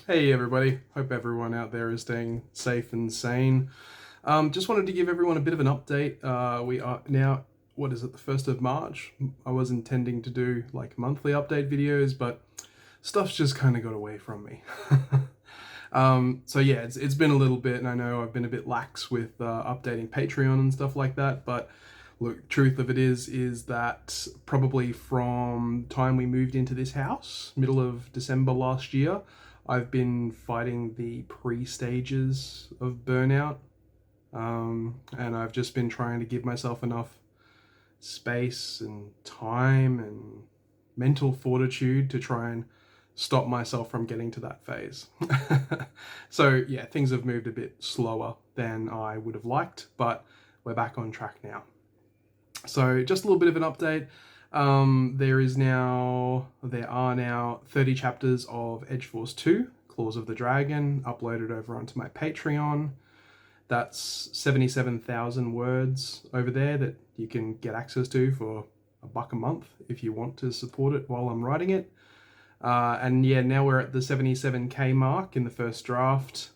Hey everybody, hope everyone out there is staying safe and sane. Just wanted to give everyone a bit of an update. We are now, what is it, the 1st of March? I was intending to do like monthly update videos, but stuff's just kind of got away from me. So yeah, it's been a little bit, and I know I've been a bit lax with updating Patreon and stuff like that, but look, truth of it is that probably from time we moved into this house, middle of December last year, I've been fighting the pre-stages of burnout, and I've just been trying to give myself enough space and time and mental fortitude to try and stop myself from getting to that phase. So yeah, things have moved a bit slower than I would have liked, but we're back on track now. So just a little bit of an update. There are now 30 chapters of Edge Force 2, Claws of the Dragon, uploaded over onto my Patreon. That's 77,000 words over there that you can get access to for $1 a month if you want to support it while I'm writing it. And yeah, now we're at the 77k mark in the first draft,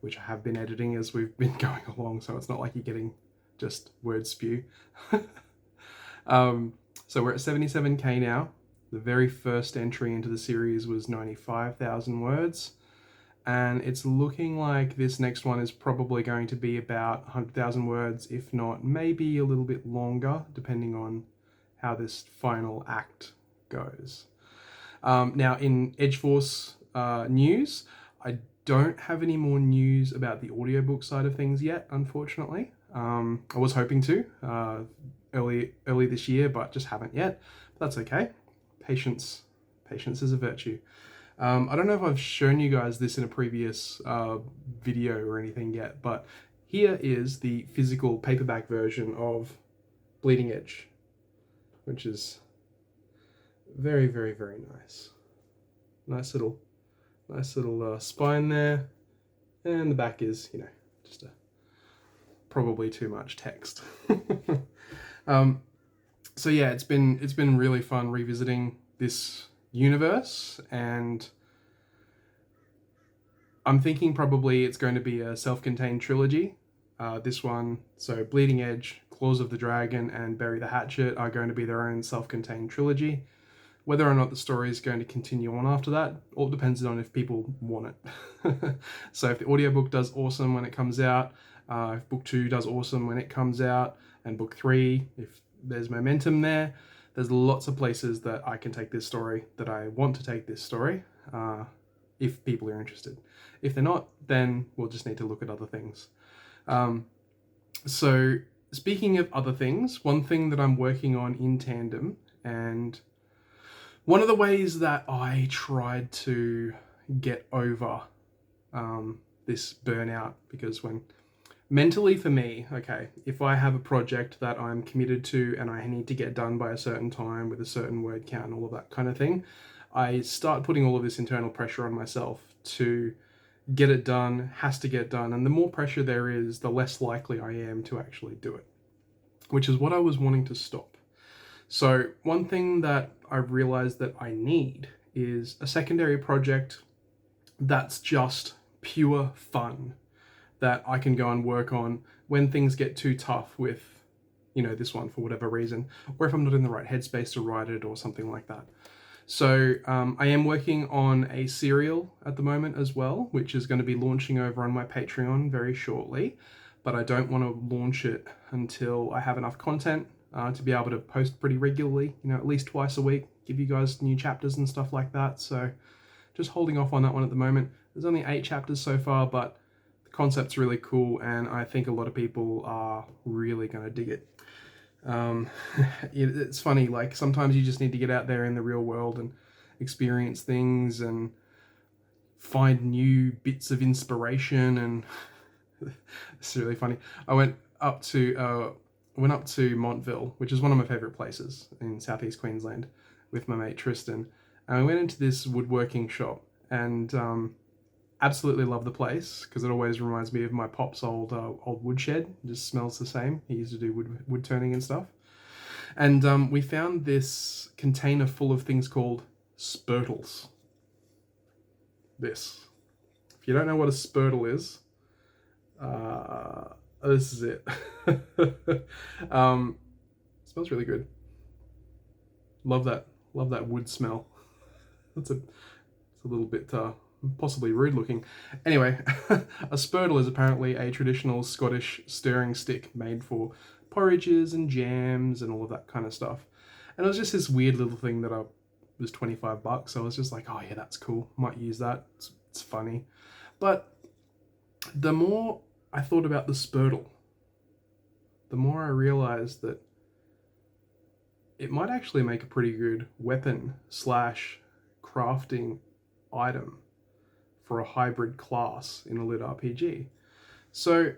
which I have been editing as we've been going along, so it's not like you're getting just word spew. So we're at 77k now. The very first entry into the series was 95,000 words. And it's looking like this next one is probably going to be about 100,000 words, if not maybe a little bit longer, depending on how this final act goes. Now, in Edge Force news, I don't have any more news about the audiobook side of things yet, unfortunately. I was hoping to early this year, but just haven't yet. That's okay. Patience is a virtue. I don't know if I've shown you guys this in a previous video or anything yet, but here is the physical paperback version of Bleeding Edge, which is very, very, very nice. Nice little spine there, and the back is, just probably too much text. So yeah, it's been really fun revisiting this universe, and I'm thinking probably it's going to be a self-contained trilogy. This one, so Bleeding Edge, Claws of the Dragon, and Bury the Hatchet are going to be their own self-contained trilogy. Whether or not the story is going to continue on after that, all depends on if people want it. So if the audiobook does awesome when it comes out, if book 2 does awesome when it comes out, and book 3, if there's momentum there's lots of places that I can take this story, that I want to take this story, if people are interested. If they're not, then we'll just need to look at other things. So speaking of other things, one thing that I'm working on in tandem, and one of the ways that I tried to get over this burnout, because when mentally for me, okay, if I have a project that I'm committed to and I need to get done by a certain time with a certain word count and all of that kind of thing, I start putting all of this internal pressure on myself to get it done, has to get done, and the more pressure there is, the less likely I am to actually do it, which is what I was wanting to stop. So one thing that I've realized that I need is a secondary project that's just pure fun, that I can go and work on when things get too tough with, this one for whatever reason, or if I'm not in the right headspace to write it or something like that. So I am working on a serial at the moment as well, which is going to be launching over on my Patreon very shortly, but I don't want to launch it until I have enough content to be able to post pretty regularly, at least twice a week, give you guys new chapters and stuff like that. So just holding off on that one at the moment. There's only 8 chapters so far, but the concept's really cool, and I think a lot of people are really going to dig it. It's funny, like sometimes you just need to get out there in the real world and experience things and find new bits of inspiration, and it's really funny. I went up to Montville, which is one of my favorite places in southeast Queensland, with my mate Tristan, and we went into this woodworking shop, and absolutely love the place because it always reminds me of my pop's old woodshed. It just smells the same. He used to do wood turning and stuff. And we found this container full of things called spurtles. This. If you don't know what a spurtle is, this is it. Smells really good. Love that wood smell. It's a little bit possibly rude looking. Anyway, a spurtle is apparently a traditional Scottish stirring stick made for porridges and jams and all of that kind of stuff. And it was just this weird little thing that was $25. So I was just like, oh yeah, that's cool. Might use that. It's funny. But the more I thought about the spurtle, the more I realized that it might actually make a pretty good weapon / crafting item for a hybrid class in a lit RPG. So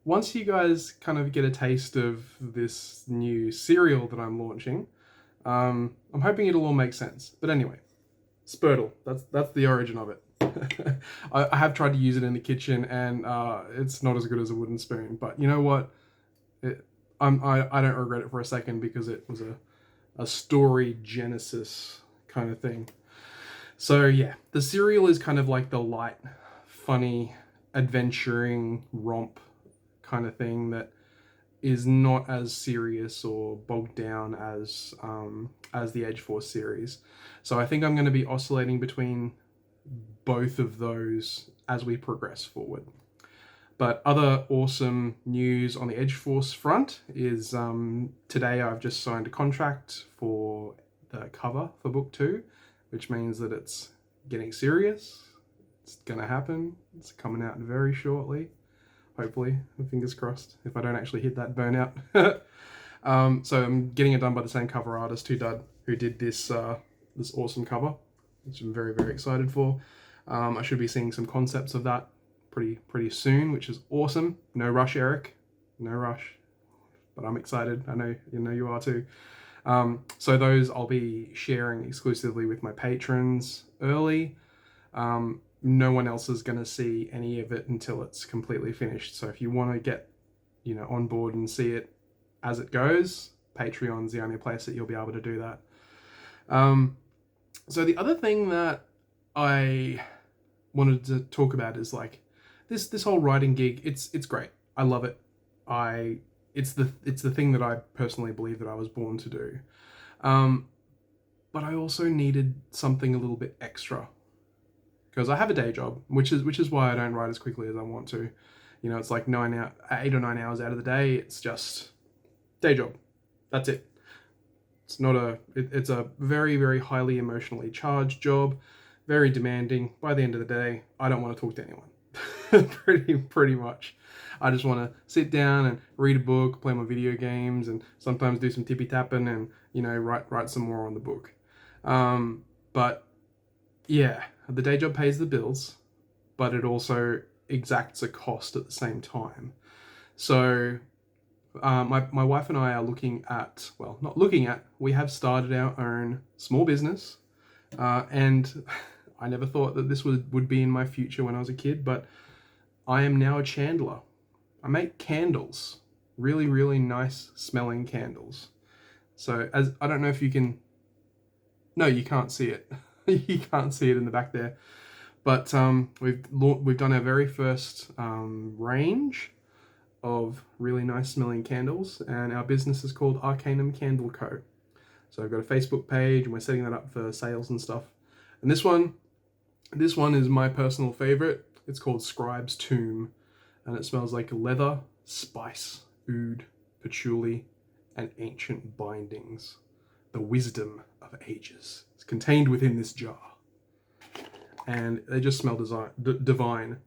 once you guys kind of get a taste of this new cereal that I'm launching, I'm hoping it'll all make sense. But anyway, spurtle, that's the origin of it. I have tried to use it in the kitchen, and it's not as good as a wooden spoon. But you know what? I don't regret it for a second, because it was a story genesis kind of thing. So yeah, the cereal is kind of like the light, funny, adventuring romp kind of thing that is not as serious or bogged down as the Edge Force series. So I think I'm going to be oscillating between both of those as we progress forward. But other awesome news on the Edge Force front is today I've just signed a contract for the cover for book 2, which means that it's getting serious. It's going to happen. It's coming out very shortly, hopefully, fingers crossed, if I don't actually hit that burnout. So I'm getting it done by the same cover artist who did this awesome cover, which I'm very, very excited for. I should be seeing some concepts of that pretty soon, which is awesome. No rush, Eric. No rush. But I'm excited. I know you are too. So those I'll be sharing exclusively with my patrons early. No one else is going to see any of it until it's completely finished. So if you want to get, on board and see it as it goes, Patreon's the only place that you'll be able to do that. So the other thing that I wanted to talk about is like this whole writing gig. It's great. I love it. It's the thing that I personally believe that I was born to do. But I also needed something a little bit extra, because I have a day job, which is why I don't write as quickly as I want to. It's like 8 or 9 hours out of the day. It's just day job. That's it. It's not it's a very, very highly emotionally charged job, very demanding. By the end of the day, I don't want to talk to anyone. pretty much. I just want to sit down and read a book, play my video games, and sometimes do some tippy tapping and, write some more on the book. But yeah, the day job pays the bills, but it also exacts a cost at the same time. So my wife and I are we have started our own small business. And I never thought that this would be in my future when I was a kid, but I am now a chandler. I make candles, really, really nice smelling candles. So I don't know if you can, no, you can't see it. You can't see it in the back there. But we've done our very first range of really nice smelling candles, and our business is called Arcanum Candle Co. So I've got a Facebook page, and we're setting that up for sales and stuff. And this one is my personal favorite. It's called Scribe's Tomb, and it smells like leather, spice, oud, patchouli, and ancient bindings. The wisdom of ages is contained within this jar. And they just smell divine.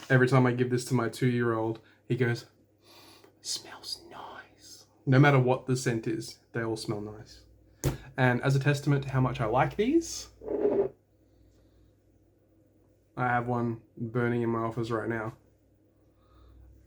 Every time I give this to my 2-year-old, he goes, smells nice. No matter what the scent is, they all smell nice. And as a testament to how much I like these, I have one burning in my office right now.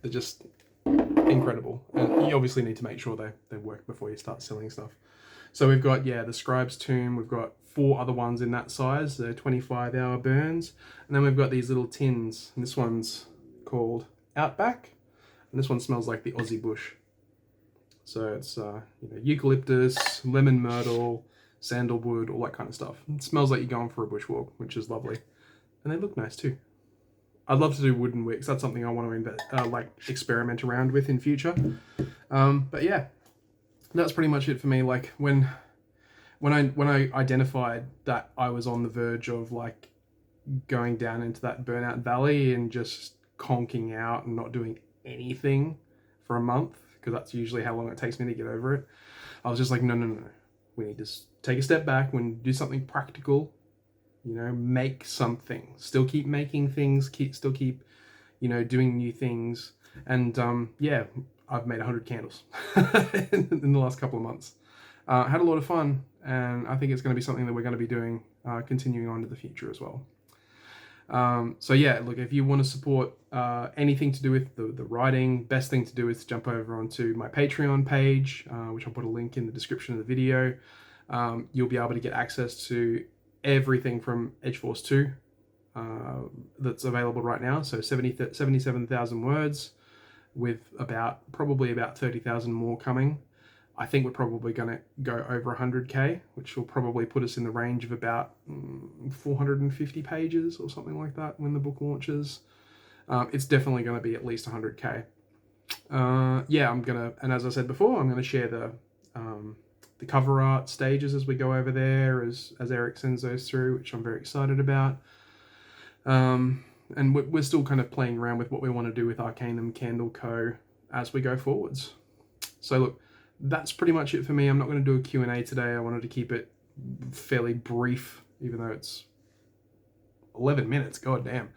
They're just incredible. And you obviously need to make sure they work before you start selling stuff. So we've got, the Scribe's Tomb. We've got 4 other ones in that size. They're 25-hour burns. And then we've got these little tins. And this one's called Outback. And this one smells like the Aussie bush. So it's eucalyptus, lemon myrtle, sandalwood, all that kind of stuff. It smells like you're going for a bushwalk, which is lovely. And they look nice too. I'd love to do wooden wicks. That's something I want to experiment around with in future. But yeah, that's pretty much it for me. Like when I identified that I was on the verge of like going down into that burnout valley and just conking out and not doing anything for a month, because that's usually how long it takes me to get over it, I was just like, no. We need to take a step back and do something practical. You know, make something. Still keep making things. Still keep, you know, doing new things. And yeah, I've made 100 candles in the last couple of months. Had a lot of fun, and I think it's going to be something that we're going to be doing continuing on to the future as well. So yeah, look, if you want to support anything to do with the writing, best thing to do is to jump over onto my Patreon page, which I'll put a link in the description of the video. You'll be able to get access to everything from Edge Force 2 that's available right now. So 77,000 words with probably about 30,000 more coming. I think we're probably going to go over 100k, which will probably put us in the range of about 450 pages or something like that when the book launches. It's definitely going to be at least 100k. Yeah, and as I said before, I'm going to share the cover art stages as we go over there, as Eric sends those through, which I'm very excited about. And we're still kind of playing around with what we want to do with Arcanum Candle Co. as we go forwards. So look, that's pretty much it for me. I'm not going to do a Q&A today. I wanted to keep it fairly brief, even though it's 11 minutes. God damn.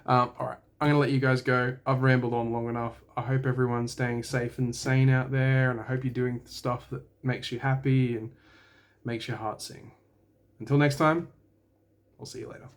All right, I'm going to let you guys go. I've rambled on long enough. I hope everyone's staying safe and sane out there, and I hope you're doing stuff that makes you happy and makes your heart sing. Until next time, I'll see you later.